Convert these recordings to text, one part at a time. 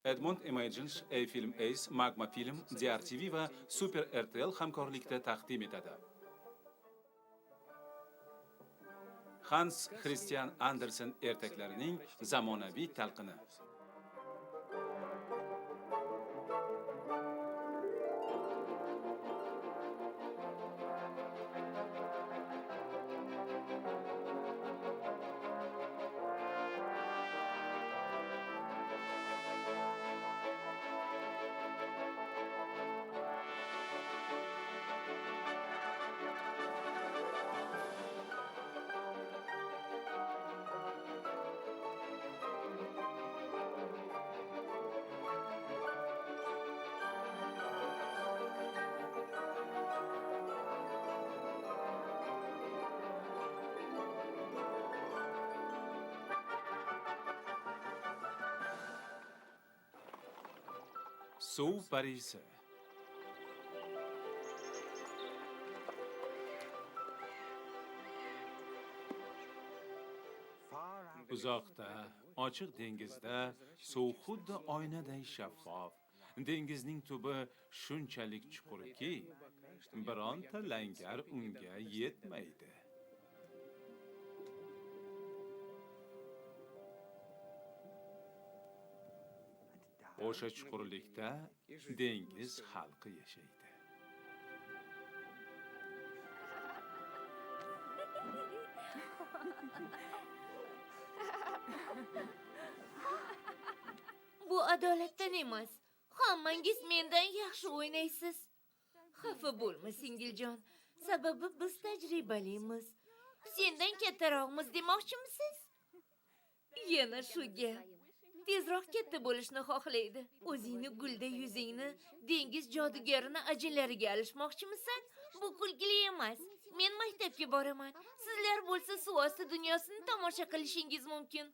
Edmond Images, A-Film Ace, Magma Film, DRTV va Super RTL hamkorlikda taqdim etadi. Hans Christian Andersen ertaklarining zamonaviy talqini. Suv parisi. Uzoqda, ochiq dengizda suv xuddi oynaday shaffof. Dengizning tubi shunchalik chuqurki, bironta langar unga yetmaydi. O'sha chuqurlikda dengiz xalqi yashaydi. Bu adolatdan emas. Hammangiz mendan yaxshi o'ynaysiz. Xafa bo'lma, singiljon. Sababi biz tajribalimiz. Sendan kattaroqmiz demoqchimisiz? Yana shu gap. Tezroq katta bo'lishni xohlaydi. O'zingni gulda yuzingni dengiz jodugarini ajinlariga alishmoqchimisan? Bu kulgili emas. Men maktabga boraman. Sizlar bo'lsa suv osti dunyosini tomosha qilishingiz mumkin.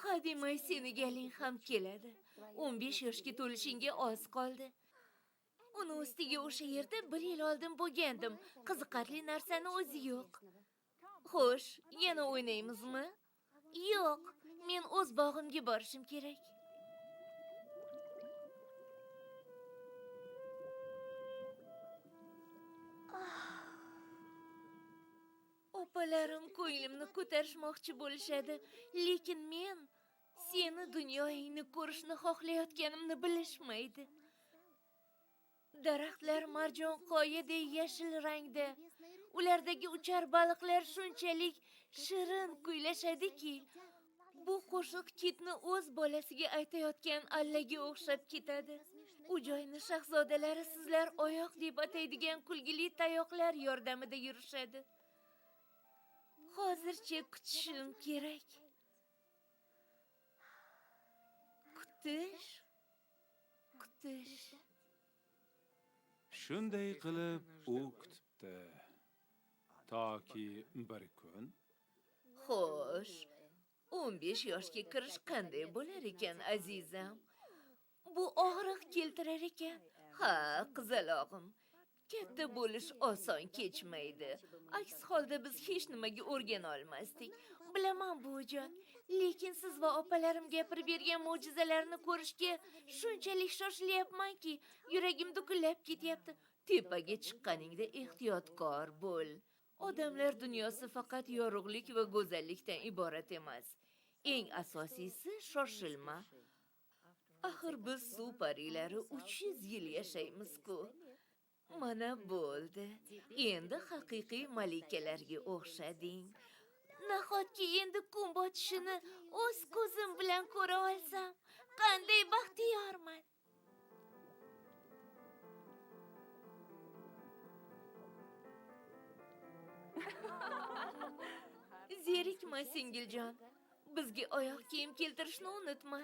Hademay seni galing ham keladi. 15 yoshga to'lishingga oz qoldi. Uni ustiga o'sha yerda 1 yil oldin bo'lgandim. Qiziqarli narsani o'zi yo'q. Xo'sh, yana o'ynaymizmi? Yo'q, men o'z bog'imga borishim kerak. Opalarim ko'nglimni ko'tarishmoqchi bo'lishadi, lekin men seni dunyoyingni ko'rishni xohlayotganimni bilishmaydi. Daraxtlar marjon qoyaday yashil rangda. Ulardagi uchar baliqlar shunchalik shirin kuylashadiki, bu qo'shiq kitni o'z bolasiga aytayotgan allaga o'xshab ketadi. U joyni shahzodalari sizlar oyoq deb ataydigan kulgili tayoqlar yordamida yurishadi. Hozircha kutishim kerak. Kutish. Shunday qilib u kutibdi. Toki bir kun Xo'sh, 15 yoshga kirish qanday bo'lar ekan, azizam? Bu og'riq keltirar ekan. Ha, qizalog'im. Katta bo'lish oson kechmaydi. Aks holda biz hech nimaga o'rgana olmasdik. Bilaman buvijon, lekin siz va opalarim gapirib bergan mo'jizalarni ko'rishga shunchalik shoshilyapmanki, yuragim dukullab ketyapti. Tepaga chiqqaningda ehtiyotkor bo'l. Odamlar dunyosi faqat yorug'lik va go'zallikdan iborat emas. Eng asosiysi shoshilma. Axir biz suv parilari 300 yil yashaymiz-ku. Mana bo'ldi. Endi haqiqiy malikalarga o'xshading. Nahotki endi kun botishini o'z ko'zim bilan ko'ra olsam, qanday baxtiyorman. Zerikma, singiljon. Bizga oyoq kiyim keltirishni unutma.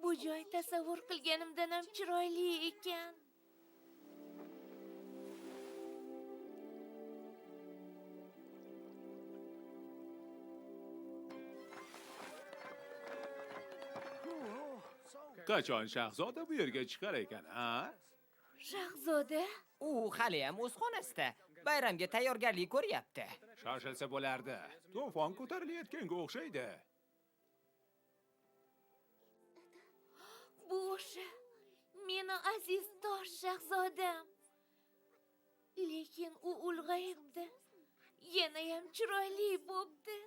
Bu joy tasavvur qilganimdan ham chiroyli ekan. Qachon shahzoda bu yerga chiqar ekan, ha? Shahzoda? U haliyam o'z xonasida bayramga tayyorgarlik ko'ryapti. Shoshilsa bo'lardi. To'fon ko'tarilayotganga o'xshaydi. Bu o'sha meni aziz tosh shahzodam. Lekin u ulg'ayibdi. Yanayam chiroyli bo'pti.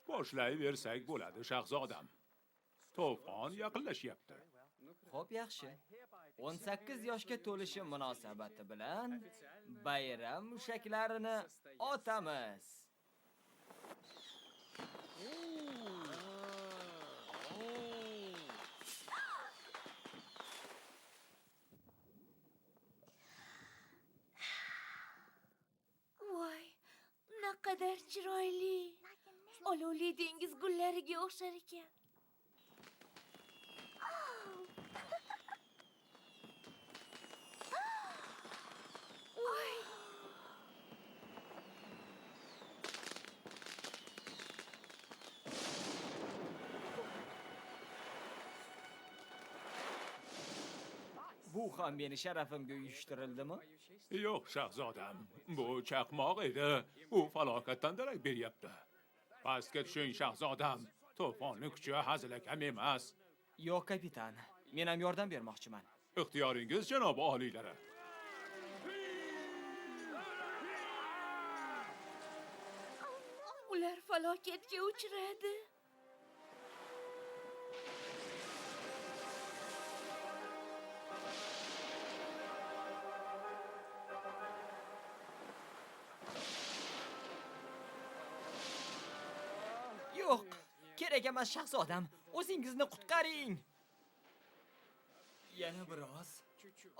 Boshlayversak bo'ladi, shahzodam. To'fon yaqinlashyapti. Xo'p, yaxshi. 18 yoshga to'lishi munosabati bilan bayram mushaklarini otamiz. Voy, naqadar chiroyli. Olovli dengiz gullariga o'xshar ekan. Voy, Bu ham meni sharafimga uyushtirildimi? Yo'q, shahzodam. Bu chaqmoq edi. U falokatdan darak beryapti. Pastga tushing, shahzodam. To'fonning kuchi hazilakam emas. Yo'q, kapitan. Men ham yordam bermoqchiman. Ixtiyoringiz, janob oliylari. ular falokatga uchradi. Yo'q, kerak emas shahzodam. O'zingizni qutqaring. Yana biroz,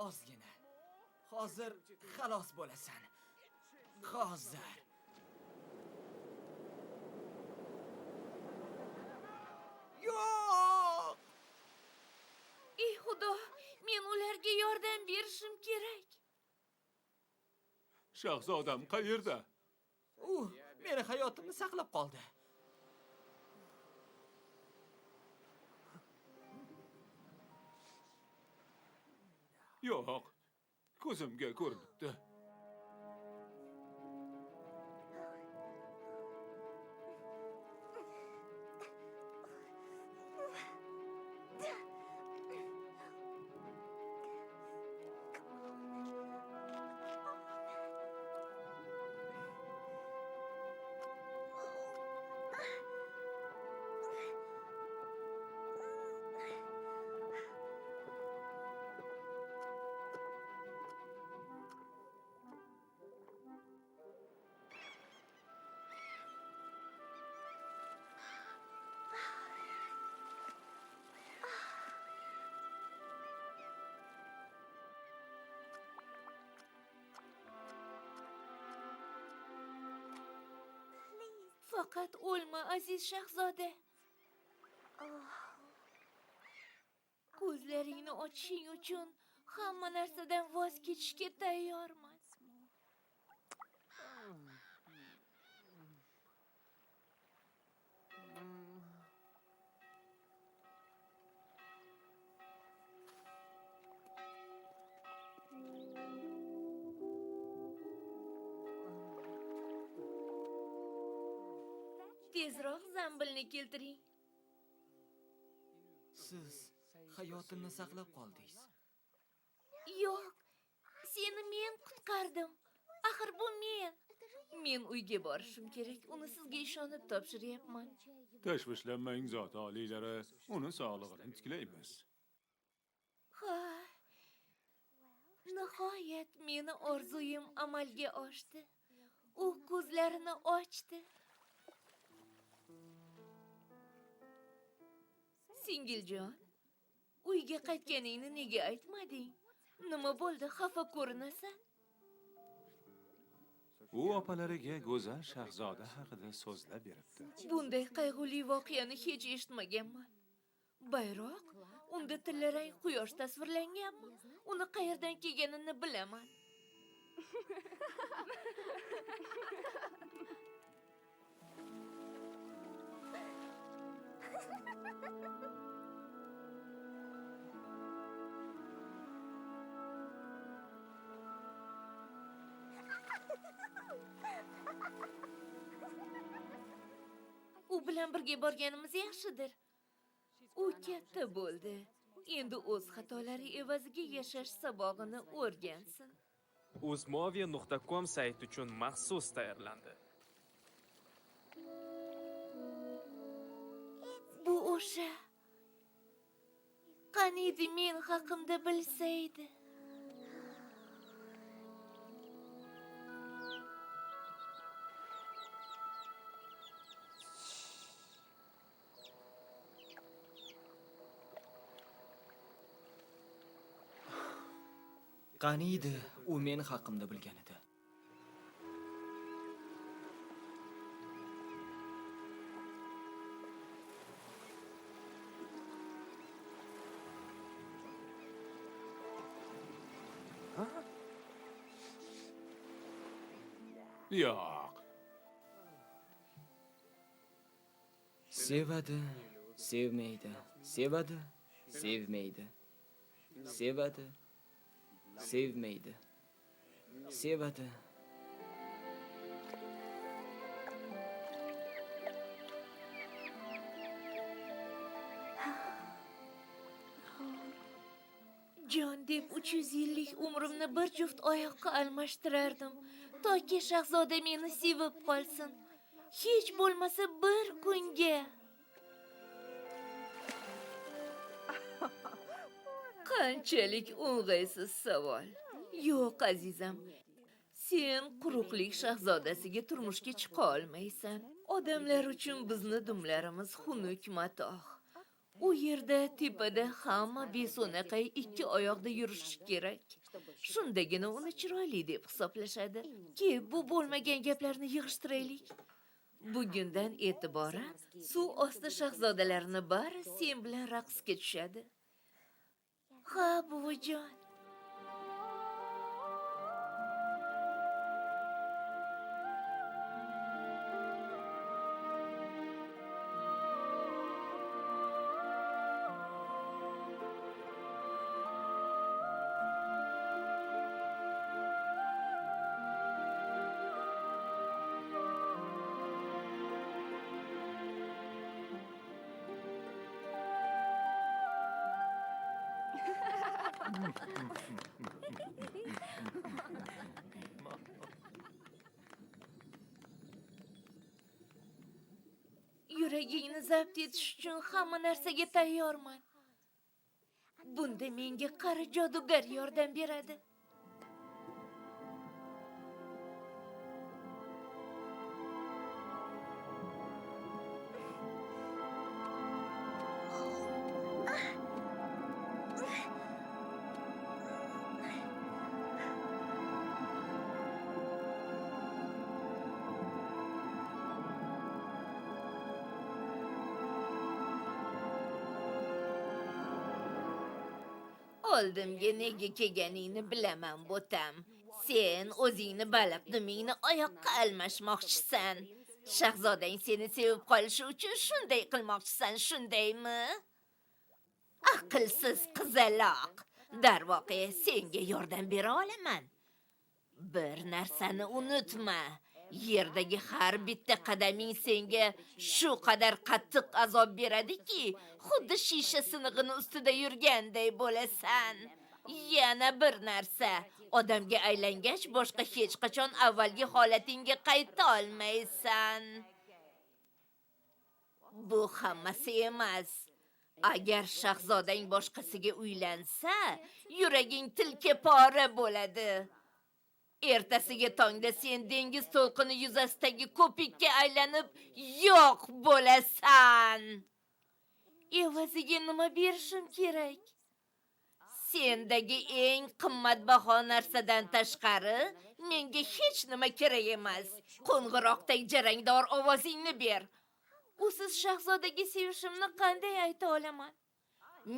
ozgina. Hozir xalos bo'lasan. Hozir. Yo'q! Ey xudo, men ularga yordam berishim kerak. Shahzodam qayerda? U meni hayotimni saqlab qoldi. Yo'q. Ko'zimga ko'rinibdi. Faqat o'lma, aziz shahzoda. Ko'zlaringni ochishing uchun hamma narsadan voz kechishga tayyorman. Tezroq zambilni keltiring. Siz hayotimni saqlab qoldingiz. Yo'q, seni men qutqardim. Axir bu men. Men uyga borishim kerak. Uni sizga ishonib topshiryapman. Tashvishlanmang, zot oliylari. Uni sog'lig'ini tiklaymiz. Ha. Nihoyat meni orzuyim amalga oshdi. U ko'zlarini ochdi. Singiljon, uyga qaytganingni nega aytmading? Nima bo'ldi, xafa ko'rinasan? U opalariga go'zal shahzoda haqida so'zlab beribdi. Bunday qayg'uli voqeani hech eshitmaganman. Bayroq, unda tillarang quyosh tasvirlanganmi? Uni qayerdan kelganini bilaman. U bilan birga borganimiz yaxshidir. U katta bo'ldi. Endi o'z xatolari evaziga yashash sabog'ini o'rgansin. Uzmovia.com sayti uchun maxsus tayyorlandi. Bu o'sha. Qaniydi men haqimda bilsaydi. Qaniydi u men haqimda bilgan edi. Yo'q. Sevadi, sevmaydi. Sevadi, sevmaydi. Sevadi, sevmaydi. Sevadi. Jon deb 300 yillik umrimni bir juft oyoqqa almashtirardim, toki shahzoda meni sevib qolsin. Hech bo'lmasa bir kunga. Qanchalik o'ng'aysiz savol. Yo'q, azizam. Sen quruqlik shahzodasiga turmushga chiqa olmaysan. Odamlar uchun bizni dumlarimiz xunuk matoh. U yerda tepada hamma besonaqay ikki oyoqda yurishi kerak. Shundagina uni chiroyli deb hisoblashadi. Bu bo'lmagan gaplarni yig'ishtiraylik. Bugundan e'tiboran suv osti shahzodalarini bari sen bilan raqsga tushadi. Ha, buvijon. Yuragingni zabt etish uchun hamma narsaga tayyorman. Bunda menga qari jodugar yordam beradi. Oldimga nega kelganingni bilaman, bo'tam. Sen o'zingni baliq dumingni oyoqqa almashmoqchisan. Shahzodang seni sevib qolishi uchun shunday qilmoqchisan, shundaymi? Aqlsiz qizaloq. Darvoqe, senga yordam bera olaman. Bir narsani unutma. Yerdagi har bitta qadaming senga shu qadar qattiq azob beradiki, xuddi shisha sinig'ini ustida yurganday bo'lasan. Yana bir narsa, odamga aylangach boshqa hech qachon avvalgi holatingga qayta olmaysan. Bu hammasi emas. Agar shahzodang boshqasiga uylansa, yuraging tilka pora bo'ladi. Ertasiga tongda sen dengiz to'lqini yuzasidagi ko'pikka aylanib yo'q bo'lasan. Evaziga nima berishim kerak? Sendagi eng qimmatbaho narsadan tashqari menga hech nima kerak emas. Qo'ng'iroqdek jarangdor ovozingni ber. Usiz shahzodaga sevishimni qanday ayta olaman?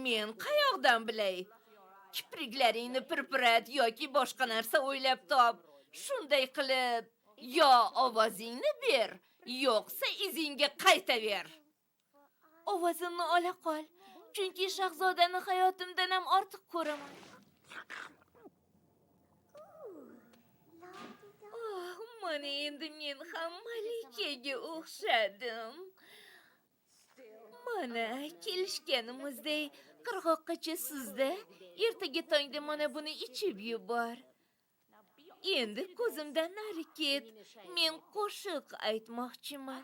Men qayoqdan bilay? Kipriklaringni pirpirat yoki boshqa narsa o'ylab top. Shunday qilib, yo ovozingni ber, yo'qsa izingga qaytaver. ovozimni ola qol. Chunki shahzodani hayotimdan ham ortiq ko'raman. Oh, mana endi men ham malikaga o'xshadim. Mana kelishganimizdek qirg'oqqacha suzda, ertaga tongda mana buni ichib yubor. Endi ko'zimdan nari ket. Men qo'shiq aytmoqchiman.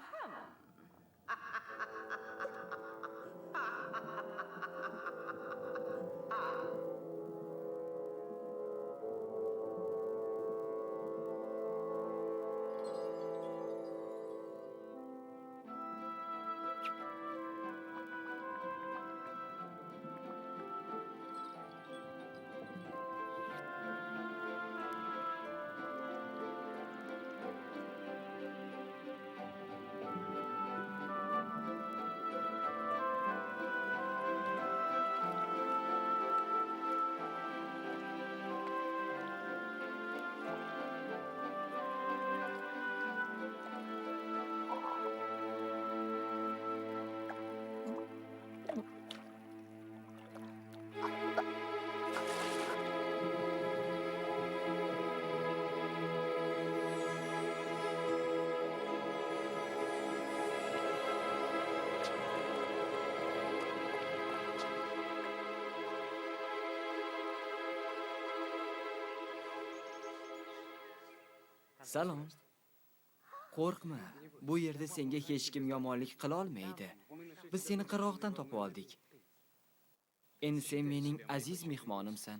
Salom. Qo'rqma. Bu yerda senga hech kim yomonlik qila olmaydi. Biz seni qirg'oqdan topib oldik. Endi sen mening aziz mehmonimsan.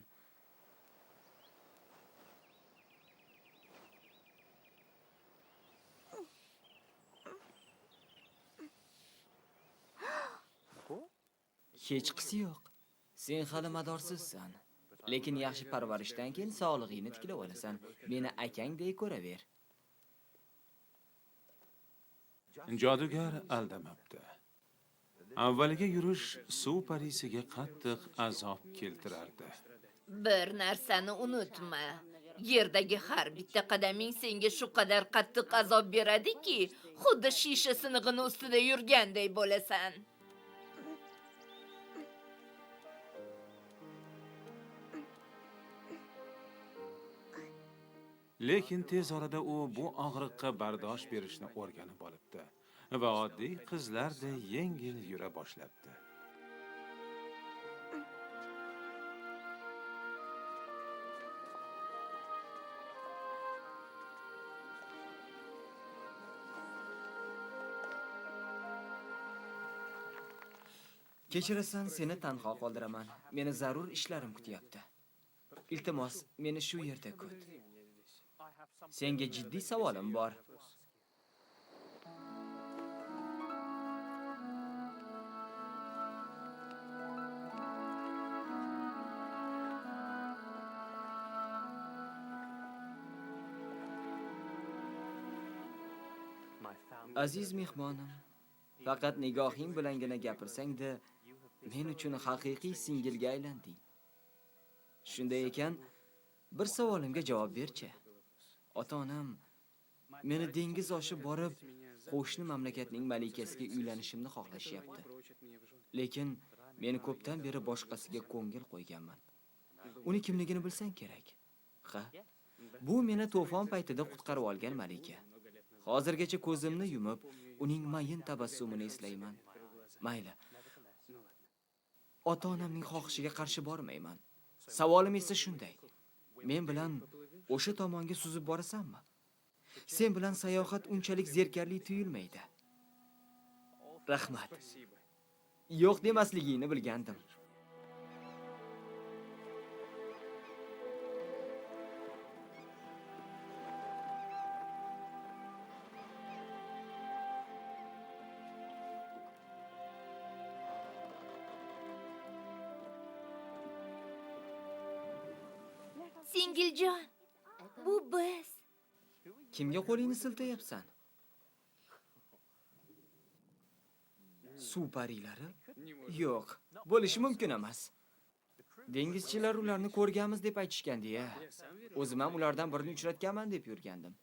Hech qisi yo'q. Sen hali madorsizsan. Lekin yaxshi parvarishdan keyin sog'lig'ingni tiklab olasan. Meni akangdek ko'raver. Jodugar aldamabdi. Avvaliga yurish suv parisiga qattiq azob keltirardi. Bir narsani unutma. Yerdagi har bitta qadaming senga shu qadar qattiq azob beradiki, xuddi shisha sinig'ini ustida yurganday bo'lasan. Lekin tez orada u bu og'riqqa bardosh berishni o'rganib olibdi va oddiy qizlarday yengil yura boshlabdi. Kechirasan, seni tanho qoldiraman. Meni zarur ishlarim kutyapti. Iltimos, meni shu yerda kut. Senga jiddiy savolim bor. Aziz mehmonim, faqat nigohing bilangina gapirsang-da, men uchun haqiqiy singilga aylanding. Shunday ekan, bir savolimga javob ber-chi. Ota-onam meni dengiz oshib borib, qo'shni mamlakatning malikasiga uylanishimni xohlashyapti. Lekin men ko'pdan beri boshqasiga ko'ngil qo'yganman. Uni kimligini bilsang kerak. Ha? Bu meni to'fon paytida qutqarib olgan malika. Hozirgacha ko'zimni yumib, uning mayin tabassumini eslayman. Mayli. Ota-onamning xohishiga qarshi bormayman. Savolim esa shunday. Men bilan o'sha tomonga suzib borasanmi? Sen bilan sayohat unchalik zerkarli tuyulmaydi. Rahmat. Yo'q demasligingni bilgandim. Singiljon, bu biz. Kimga qo'lingni siltayapsan? Suv parilari? Yo'q, bo'lishi mumkin emas. Dengizchilar ularni ko'rganmiz deb aytishgandi-ya. O'zim ham ulardan birini uchratganman deb yurgandim.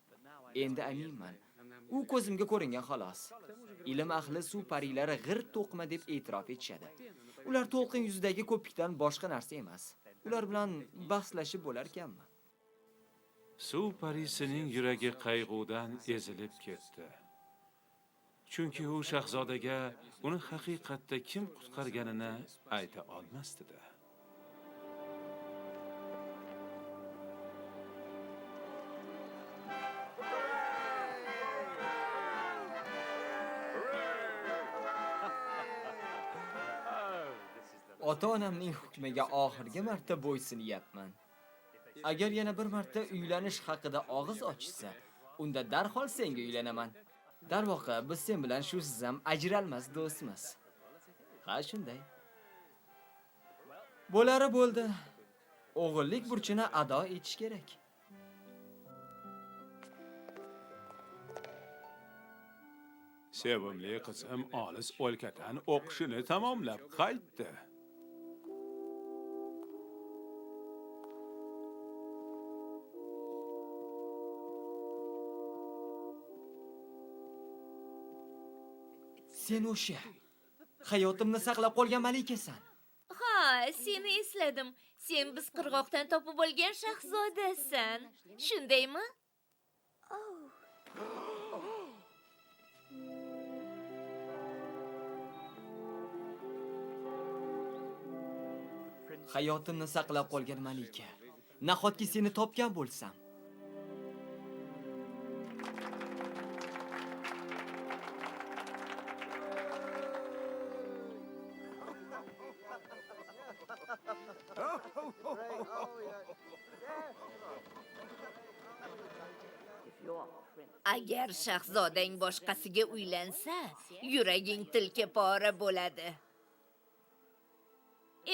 Endi aminman. U ko'zimga ko'ringan xolos. Ilm ahli suv parilari g'irt to'qma deb e'tirof etishadi. Ular to'lqin yuzidagi ko'pikdan boshqa narsa emas. Ular bilan bahslashib bo'lar ekanmi? Suv parisining yuragi qayg'udan ezilib ketdi. Chunki u shahzodaga uni haqiqatda kim qutqarganini ayta olmasdi. Ota-onamning hukmiga oxirgi marta bo'ysunyapman. Agar yana bir marta uylanish haqida og'iz ochsa, unda darhol senga uylanaman. Darvoqe, biz sen bilan shu ham ajralmas do'stmiz. Ha, shunday. Bo'lari bo'ldi. O'g'illik burchini ado etish kerak. Sevimli qizim olis o'lkadan o'qishini tamomlab qaytdi. Sen o'sha hayotimni saqlab qolgan malikasan. Ha, seni esladim. Sen biz qirg'oqdan topib olgan shahzodasan. Shundaymi? Hayotimni saqlab qolgan malika. Nahotki seni topgan bo'lsam? Agar shahzodang boshqasiga uylansa, yuraging tilka pora bo'ladi.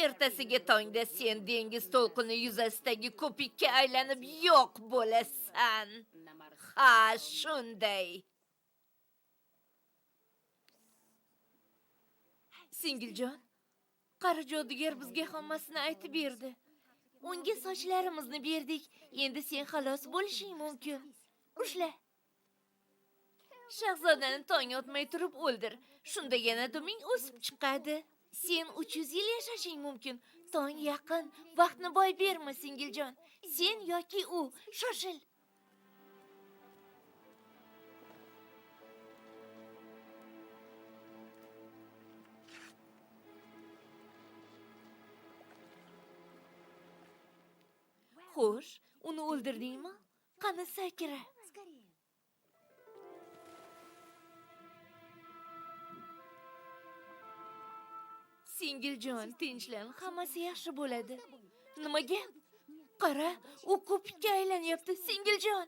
Ertasiga tongda sen dengiz to'lqini yuzasidagi ko'pikka aylanib yo'q bo'lasan. Ha, shunday. Singiljon, qari jodugar bizga hammasini aytib berdi. Unga sochlarimizni berdik. Endi sen xalos bo'lishing mumkin. Ushla. Shahzodani tong otmay turib o'ldir. Shundagina duming o'sib chiqadi. Sen 300 yil yashashing mumkin. Tong yaqin. Vaqtni boy berma, singiljon. Sen yoki u, shoshil. Xo'sh, uni o'ldirdingmi? Qani sakra. Singiljon, tinchlan, hammasi yaxshi bo'ladi. Nimaga? Qara, u ko'pikka aylanyapti, singiljon.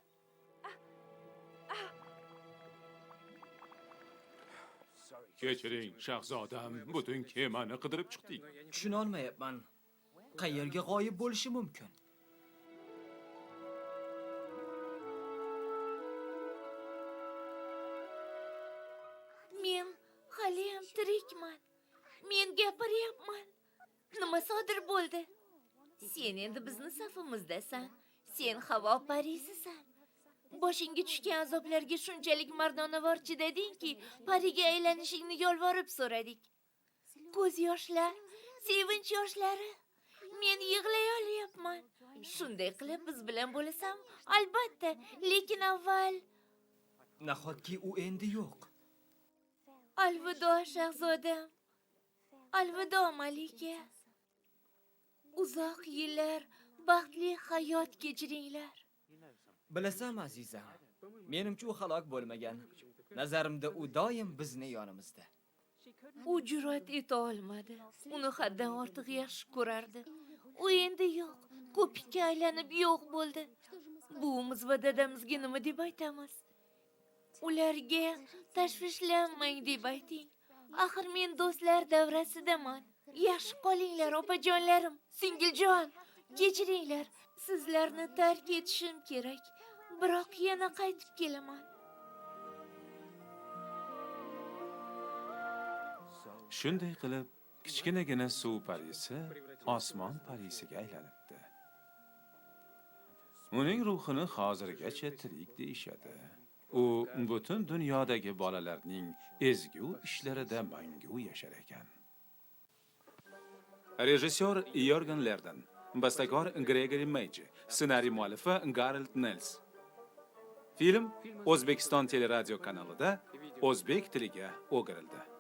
Kechiring, shahzodam, butun kemani qidirib chiqdik. Tushuna olmayapman. Qayerga g'oyib bo'lishi mumkin? Men haliyam tirikman. Men gapiryapman. Nima sodir bo'ldi? Sen endi bizni safimizdasan. Sen havo parisisan. Boshingga tushgan azoblarga shunchalik mardonavor chidadingki, pariga aylanishingni yolvorib so'radik. Ko'z yoshlar, sevinch yoshlari. Men yig'lay olyapman. Shunday qilib biz bilan bo'lasam, albatta, lekin avval Nahotki u endi yo'q. alvido shahzodam. Alvido malika. Uzoq yillar baxtli hayot kechiringlar. Bilasan azizam, menimcha u halok bo'lmagan. Nazarimda u doim bizni yonimizda. U jur'at eta olmadi. Uni haddan ortiq yaxshi ko'rardi. U endi yo'q. Ko'pikka aylanib yo'q bo'ldi. Buvimiz va dadamizga nima deb aytamiz? Ularga tashvishlanmang deb ayting. Axir men do'stlar davrasidaman. Yaxshi qolinglar, opajonlarim, singiljon. Kechiringlar, sizlarni tark etishim kerak. Biroq yana qaytib kelaman. Shunday qilib, kichkinagina suv parisi osmon parisiga aylanibdi. Uning ruhini hozirgacha tirik deyishadi. U butun dunyodagi bolalarning ezgu ishlarida mangu yashar ekan. Rejissyor Yorgen Lerden, bastakor Gregory Meiji, ssenariy muallifi Gareth Nels. Film O'zbekiston teleradio kanalida o'zbek tiliga o'girildi.